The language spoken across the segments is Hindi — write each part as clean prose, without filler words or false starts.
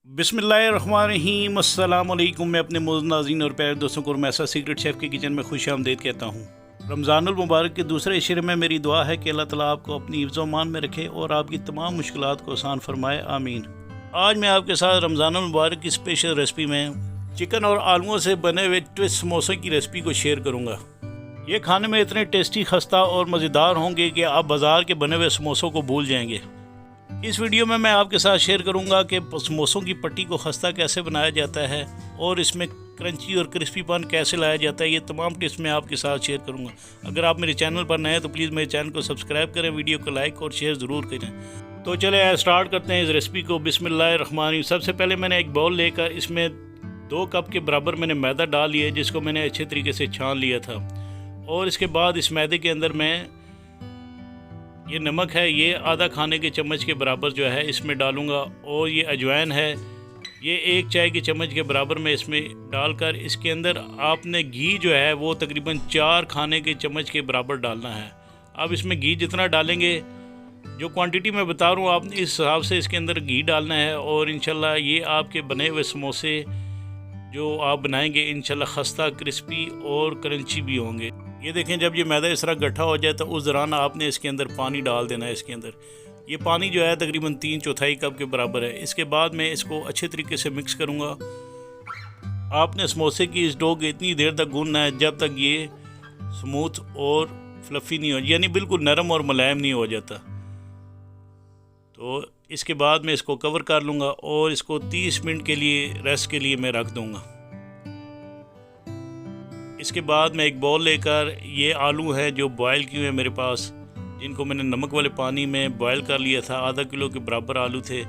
बिस्मिल्लाहिर्रहमानिर्रहीम, अस्सलाम वालेकुम। मैं अपने मोज़ नाज़रीन और प्यारे दोस्तों को मैसा सीक्रेट शेफ़ के किचन में खुश आमदीद कहता हूँ। रमज़ानुल मुबारक के दूसरे इशरे में मेरी दुआ है कि अल्लाह ताला आपको अपनी हिफ्ज़-ओ-अमान में रखे और आपकी तमाम मुश्किलात को आसान फरमाए, आमीन। आज मैं आपके साथ रमज़ानुल मुबारक की स्पेशल रेसिपी में चिकन और आलूओं से बने हुए ट्विस्ट समोसे की रेसिपी को शेयर करूँगा। ये खाने में इतने टेस्टी, खस्ता और मज़ेदार होंगे कि आप बाज़ार के बने हुए समोसों को भूल जाएंगे। इस वीडियो में मैं आपके साथ शेयर करूंगा कि समोसों की पट्टी को खस्ता कैसे बनाया जाता है और इसमें क्रंची और क्रिस्पीपन कैसे लाया जाता है। ये तमाम टिप्स मैं आपके साथ शेयर करूंगा। अगर आप मेरे चैनल पर नए हैं तो प्लीज़ मेरे चैनल को सब्सक्राइब करें, वीडियो को लाइक और शेयर ज़रूर करें। तो चले स्टार्ट करते हैं इस रेसिपी को। बिस्मिल्लाहिर्रहमानिर्रहीम। सबसे पहले मैंने एक बाउल लेकर इसमें 2 कप के बराबर मैंने मैदा डाल लिया, जिसको मैंने अच्छे तरीके से छान लिया था। और इसके बाद इस मैदे के अंदर मैं ये नमक है, ये आधा खाने के चम्मच के बराबर जो है इसमें डालूंगा। और ये अजवाइन है, ये 1 चाय के चम्मच के बराबर में इसमें डालकर इसके अंदर आपने घी जो है वो तकरीबन 4 खाने के चम्मच के बराबर डालना है। अब इसमें घी जितना डालेंगे, जो क्वांटिटी मैं बता रहा हूँ, आपने इस हिसाब से इसके अंदर घी डालना है। और इंशाल्लाह ये आपके बने हुए समोसे जो आप बनाएंगे इंशाल्लाह खस्ता, क्रिस्पी और क्रंची भी होंगे। ये देखें, जब ये मैदा इस तरह गट्ठा हो जाए तो उस दौरान आपने इसके अंदर पानी डाल देना है। इसके अंदर ये पानी जो है तकरीबन 3/4 कप के बराबर है। इसके बाद मैं इसको अच्छे तरीके से मिक्स करूँगा। आपने समोसे की इस डो को इतनी देर तक गूंदना है जब तक ये स्मूथ और फ्लफ़ी नहीं हो, यानी बिल्कुल नरम और मुलायम नहीं हो जाता। तो इसके बाद मैं इसको कवर कर लूँगा और इसको 30 मिनट के लिए रेस्ट के लिए मैं रख दूँगा। इसके बाद मैं एक बाउल लेकर, ये आलू है जो बॉयल किए हुए मेरे पास, जिनको मैंने नमक वाले पानी में बॉयल कर लिया था, आधा किलो के बराबर आलू थे।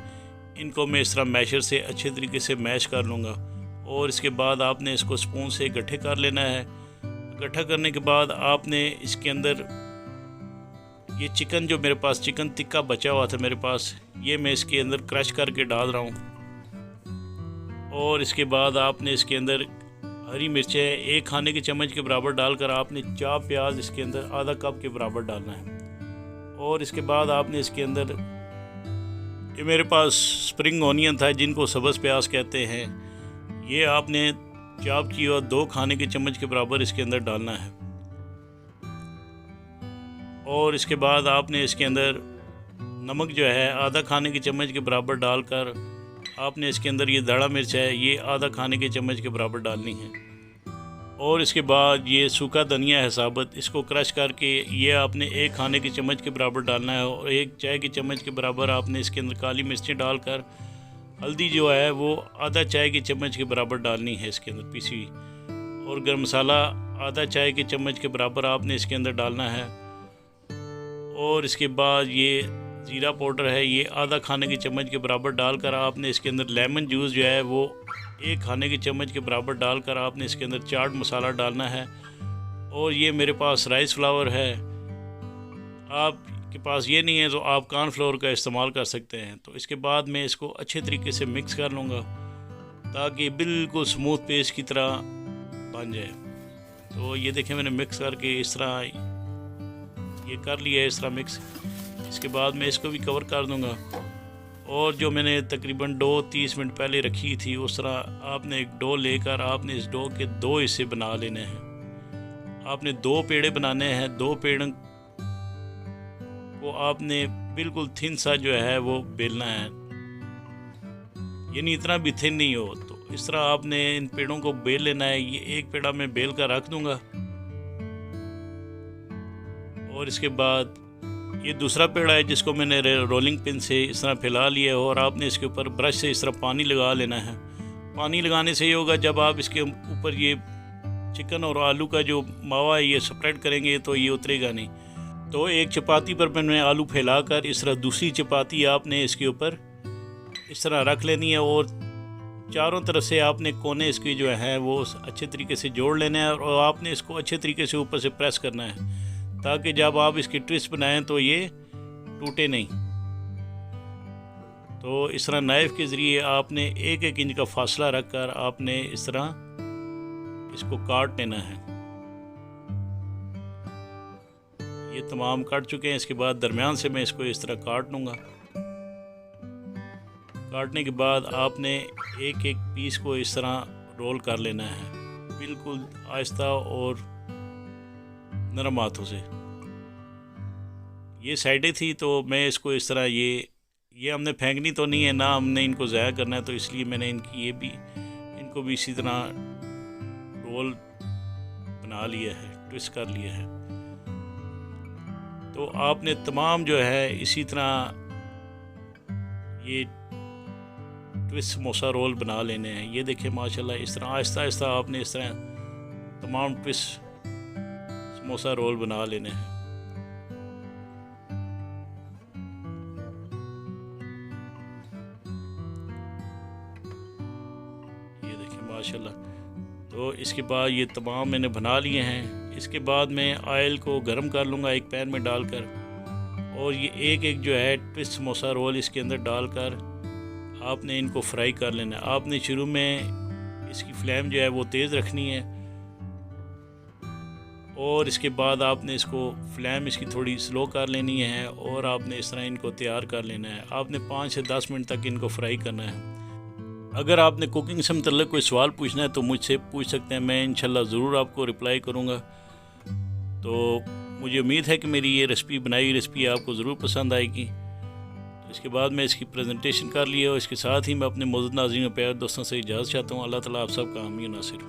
इनको मैं इस तरह मैशर से अच्छे तरीके से मैश कर लूँगा। और इसके बाद आपने इसको स्पून से इकट्ठे कर लेना है। इकट्ठा करने के बाद आपने इसके अंदर ये चिकन, जो मेरे पास चिकन टिक्का बचा हुआ था मेरे पास, ये मैं इसके अंदर क्रश करके डाल रहा हूँ। और इसके बाद आपने इसके अंदर हरी मिर्चें 1 खाने के चम्मच के बराबर डालकर आपने 4 प्याज इसके अंदर आधा कप के बराबर डालना है। और इसके बाद आपने इसके अंदर, ये मेरे पास स्प्रिंग ऑनियन था जिनको सब्ज़ प्याज कहते हैं, ये आपने चॉप किया और 2 खाने के चम्मच के बराबर इसके अंदर डालना है। और इसके बाद आपने इसके अंदर नमक जो है आधा खाने के चम्मच के बराबर डालकर आपने इसके अंदर ये दाढ़ा मिर्च है, ये आधा खाने के चम्मच के बराबर डालनी है। और इसके बाद ये सूखा धनिया है साबुत, इसको क्रश करके ये आपने 1 खाने के चम्मच के बराबर डालना है। और 1 चाय के चम्मच के बराबर आपने इसके अंदर काली मिर्चें डालकर, हल्दी जो है वो आधा चाय के चम्मच के बराबर डालनी है इसके अंदर पीसी हुई। और गर्म मसाला आधा चाय के चम्मच के बराबर आपने इसके अंदर डालना है। और इसके बाद ये ज़ीरा पाउडर है, ये आधा खाने के चम्मच के बराबर डालकर आपने इसके अंदर लेमन जूस जो है वो 1 खाने के चम्मच के बराबर डालकर आपने इसके अंदर चाट मसाला डालना है। और ये मेरे पास राइस फ्लावर है, आपके पास ये नहीं है तो आप कॉर्नफ्लोर का इस्तेमाल कर सकते हैं। तो इसके बाद मैं इसको अच्छे तरीके से मिक्स कर लूँगा ताकि बिल्कुल स्मूथ पेस्ट की तरह बन जाए। तो ये देखें, मैंने मिक्स करके इस तरह ये कर लिया है, इस तरह मिक्स। इसके बाद मैं इसको भी कवर कर दूंगा। और जो मैंने तकरीबन डो 30 मिनट पहले रखी थी, उस तरह आपने एक डो लेकर आपने इस डो के 2 हिस्से बना लेने हैं। आपने 2 पेड़े बनाने हैं। 2 पेड़ों को आपने बिल्कुल थिन सा जो है वो बेलना है, यानी इतना भी थिन नहीं हो। तो इस तरह आपने इन पेड़ों को बेल लेना है। ये एक पेड़ा मैं बेल कर रख दूंगा। और इसके बाद ये दूसरा पेड़ा है जिसको मैंने रोलिंग पिन से इस तरह फैला लिया है। और आपने इसके ऊपर ब्रश से इस तरह पानी लगा लेना है। पानी लगाने से ये होगा, जब आप इसके ऊपर ये चिकन और आलू का जो मावा है ये स्प्रेड करेंगे तो ये उतरेगा नहीं। तो एक चपाती पर मैंने आलू फैलाकर इस तरह दूसरी चपाती आपने इसके ऊपर इस तरह रख लेनी है। और चारों तरफ से आपने कोने इसके जो है वो अच्छे तरीके से जोड़ लेना है। और आपने इसको अच्छे तरीके से ऊपर से प्रेस करना है ताकि जब आप इसकी ट्विस्ट बनाएं तो ये टूटे नहीं। तो इस तरह नाइफ़ के ज़रिए आपने 1-1 इंच का फासला रखकर आपने इस तरह इसको काट लेना है। ये तमाम कट चुके हैं। इसके बाद दरमियान से मैं इसको इस तरह काट लूँगा। काटने के बाद आपने एक एक पीस को इस तरह रोल कर लेना है, बिल्कुल आहिस्ता और नरम हाथों से। ये साइडें थी तो मैं इसको इस तरह ये हमने फेंकनी तो नहीं है ना, हमने इनको ज़ाया करना है, तो इसलिए मैंने इनको भी इसी तरह रोल बना लिया है, ट्विस्ट कर लिया है। तो आपने तमाम जो है इसी तरह ये ट्विस्ट समोसा रोल बना लेने हैं। ये देखिए माशाल्लाह इस तरह आहिस्ता आहिस्ता आपने इस तरह तमाम ट्विस्ट समोसा रोल बना लेने हैं। ये देखिए माशाल्लाह। तो इसके बाद ये तमाम मैंने बना लिए हैं। इसके बाद मैं ऑयल को गर्म कर लूँगा एक पैन में डालकर, और ये एक एक जो है ट्विस्ट समोसा रोल इसके अंदर डालकर आपने इनको फ्राई कर लेना है। आपने शुरू में इसकी फ्लेम जो है वो तेज़ रखनी है, और इसके बाद आपने इसको फ्लेम इसकी थोड़ी स्लो कर लेनी है, और आपने इस तरह इनको तैयार कर लेना है। आपने 5 से 10 मिनट तक इनको फ्राई करना है। अगर आपने कुकिंग से मतलब कोई सवाल पूछना है तो मुझसे पूछ सकते हैं, मैं इंशाल्लाह ज़रूर आपको रिप्लाई करूँगा। तो मुझे उम्मीद है कि मेरी ये बनाई हुई रेसिपी आपको ज़रूर पसंद आएगी। तो इसके बाद मैं इसकी प्रेजेंटेशन कर लिया, और इसके साथ ही मैं अपने मौजूद नाज़रीन और प्यारे दोस्तों से इजाज़त चाहता हूँ। अल्लाह ताला आप सब का हामी नासिर।